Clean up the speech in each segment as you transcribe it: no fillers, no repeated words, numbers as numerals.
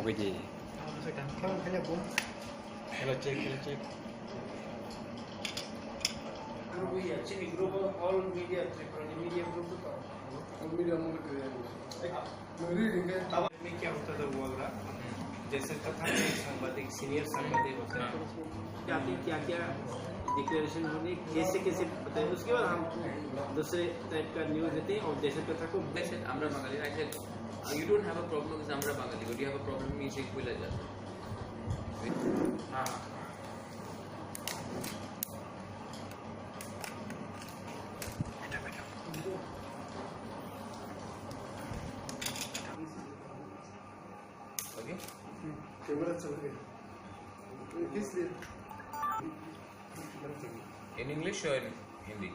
cái gì. Hello check. Group he actually group of all media media group का all media में क्या होता था वो अगर जैसे कथा सांबादिक सीनियर सांबादिक होते हैं क्या क्या डिक्लेरेशन होने कैसे बताएं उसके बाद हम दूसरे टाइप का न्यूज़ देते हैं और जैसे कथा को I said আমরা বাঙালি I said you don't have a problem with আমরা বাঙালি but you have a problem with me Sheikh Wilaja हाँ okay कैमरा चल रहा है इसलिए in English or in Hindi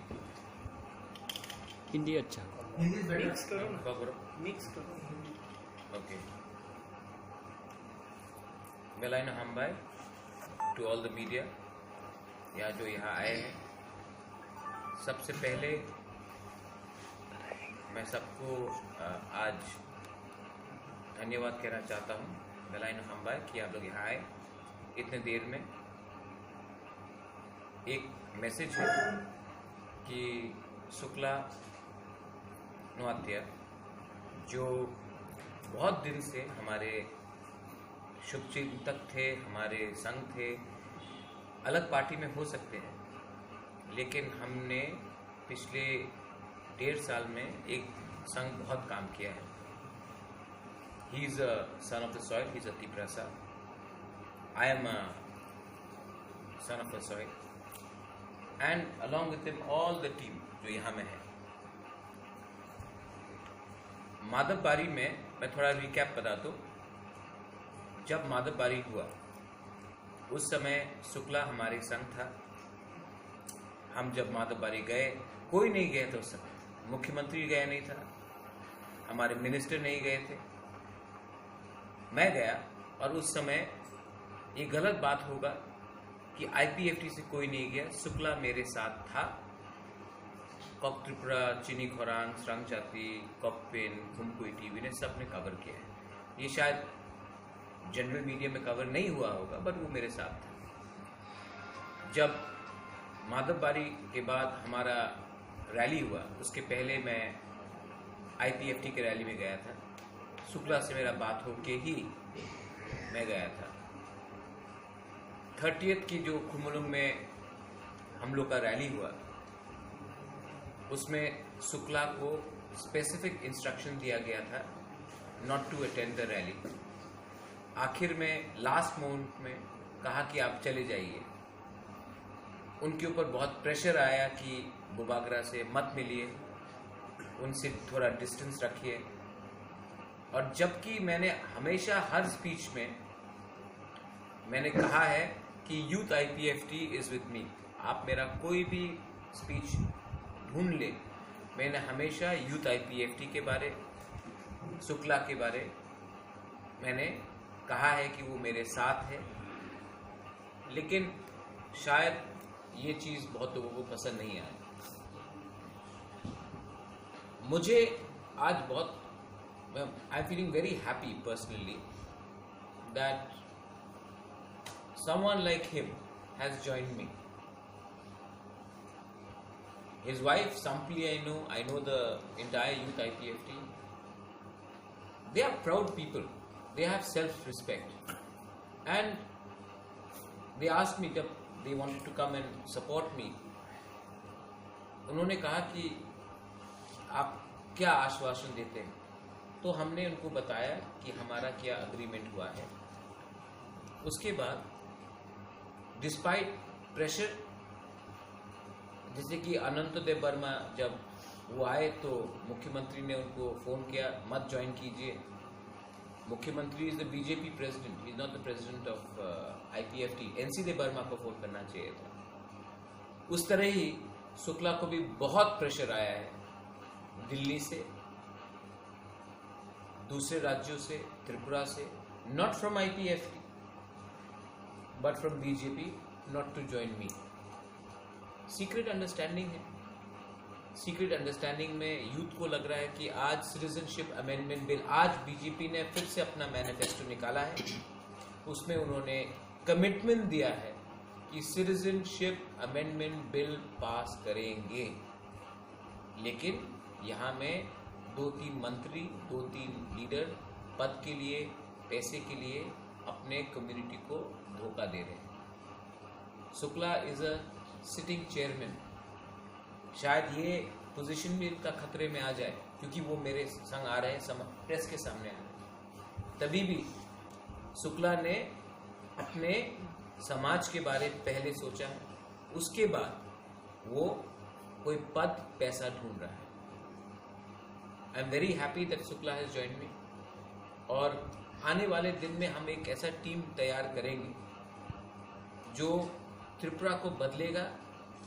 Hindi अच्छा. मिक्स करो ना करो मिक्स करो okay Belaina Hambai to all the media या जो यहाँ आए हैं सबसे पहले मैं सबको आज धन्यवाद कहना चाहता हूँ बेलाइन हम्बाई कि आप लोग यहाँ आए इतने देर में. एक मैसेज है कि शुक्ला नौहत्या जो बहुत दिन से हमारे शुभचिंतक थे, हमारे संग थे, अलग पार्टी में हो सकते हैं लेकिन हमने पिछले 1.5 साल में एक संग बहुत काम किया है. He is a son of the soil, he is a Tiprasa. I am a son of the soil. And along with him all the team जो यहाँ में है. माधवबारी में मैं थोड़ा रिकैप बता दूँ. जब माधवबारी हुआ उस समय शुक्ला हमारे संग था. हम जब माधवबारी गए कोई नहीं गया था उस समय. मुख्यमंत्री गया नहीं था, हमारे मिनिस्टर नहीं गए थे, मैं गया. और उस समय ये गलत बात होगा कि आईपीएफटी से कोई नहीं गया. शुक्ला मेरे साथ था. कॉक त्रिपुरा, चीनी खोरांग, श्रंग जाति, कॉकपिन, घुमकुई टीवी ने सब ने कवर किया है. ये शायद जनरल मीडिया में कवर नहीं हुआ होगा बट वो मेरे साथ था. जब माधवबारी के बाद हमारा रैली हुआ उसके पहले मैं आईपीएफटी के रैली में गया था. शुक्ला से मेरा बात होके ही मैं गया था. 30th की जो खुमलुंग में हम लोग का रैली हुआ उसमें शुक्ला को स्पेसिफिक इंस्ट्रक्शन दिया गया था not to attend the rally. आखिर में लास्ट मोमेंट में कहा कि आप चले जाइए. उनके ऊपर बहुत प्रेशर आया कि बुबागरा से मत मिलिए, उनसे थोड़ा डिस्टेंस रखिए. और जबकि मैंने हमेशा हर स्पीच में मैंने कहा है कि youth IPFT is with me. आप मेरा कोई भी स्पीच ढूंढ ले, मैंने हमेशा यूथ आईपीएफटी के बारे, शुक्ला के बारे मैंने कहा है कि वो मेरे साथ है. लेकिन शायद ये चीज़ बहुत लोगों को पसंद नहीं आई. मुझे आज बहुत I'm feeling very happy personally that someone like him has joined me. His wife Sampli, I know the entire youth IPFT. They are proud people. They have self-respect. And they asked me, they wanted to come and support me. उन्होंने कहा कि आप क्या आश्वासन देते हैं. तो हमने उनको बताया कि हमारा क्या अग्रीमेंट हुआ है. उसके बाद डिस्पाइट प्रेशर, जैसे कि अनंतदेव वर्मा जब वो आए तो मुख्यमंत्री ने उनको फ़ोन किया मत ज्वाइन कीजिए. मुख्यमंत्री is the BJP president, is not the president of IPFT. NC Dev Varma को फ़ोन करना चाहिए था. उस तरह ही शुक्ला को भी बहुत प्रेशर आया है दिल्ली से, दूसरे राज्यों से, त्रिपुरा से, not from IPFT but from BJP, not to join me. Secret understanding है. सीक्रेट अंडरस्टैंडिंग में यूथ को लग रहा है कि आज सिटीजनशिप अमेंडमेंट बिल, आज बीजेपी ने फिर से अपना मैनिफेस्टो निकाला है, उसमें उन्होंने कमिटमेंट दिया है कि सिटीजनशिप अमेंडमेंट बिल पास करेंगे। लेकिन यहाँ में 2-3 मंत्री, 2-3 लीडर पद के लिए, पैसे के लिए अपने कम्युनिटी को धोखा दे रहे हैं। Shukla is a sitting chairman, शायद ये पोजीशन भी इनका खतरे में आ जाए, क्योंकि वो मेरे संग आ रहे हैं, प्रेस के सामने आ रहे हैं। तभी भी शुक्ला ने अपने समाज के बारे में पहले सोचा है, उसके बाद वो कोई पद, पैसा ढूंढ रहा है। I am very happy that Shukla has joined me, और आने वाले दिन में हम एक ऐसा टीम तैयार करेंगे जो त्रिपुरा को बदलेगा,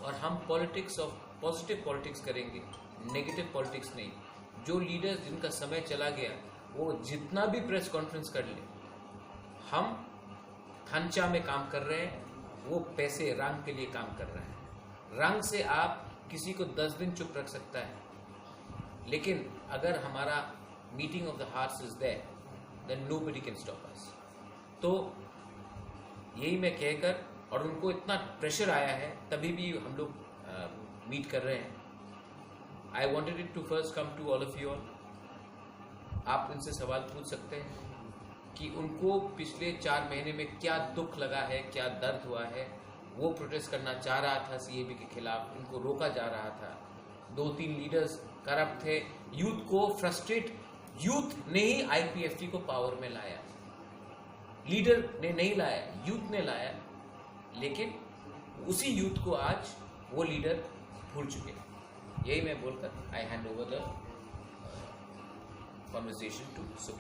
और हम पॉलिटिक्स ऑफ पॉजिटिव पॉलिटिक्स करेंगे, नेगेटिव पॉलिटिक्स नहीं। जो लीडर्स जिनका समय चला गया वो जितना भी प्रेस कॉन्फ्रेंस कर ले, हम खंचा में काम कर रहे हैं, वो पैसे रंग के लिए काम कर रहे हैं। रंग से आप किसी को 10 दिन चुप रख सकता है, लेकिन अगर हमारा meeting of the hearts is there, then nobody can stop us. तो यही मैं कहकर, और उनको इतना प्रेशर आया है तभी भी हम लोग मीट कर रहे हैं। I wanted it to first come to all of you all. आप उनसे सवाल पूछ सकते हैं कि उनको पिछले 4 महीने में क्या दुख लगा है, क्या दर्द हुआ है। वो प्रोटेस्ट करना चाह रहा था सीएबी के खिलाफ, उनको रोका जा रहा था। 2-3 लीडर्स करप्ट थे, यूथ को फ्रस्ट्रेट, यूथ ने ही आईपीएफटी को पावर में लाया, लीडर ने नहीं लाया, यूथ ने लाया। लेकिन उसी यूथ को आज वो लीडर भूल चुके। यही मैं बोलकर I hand over the conversation to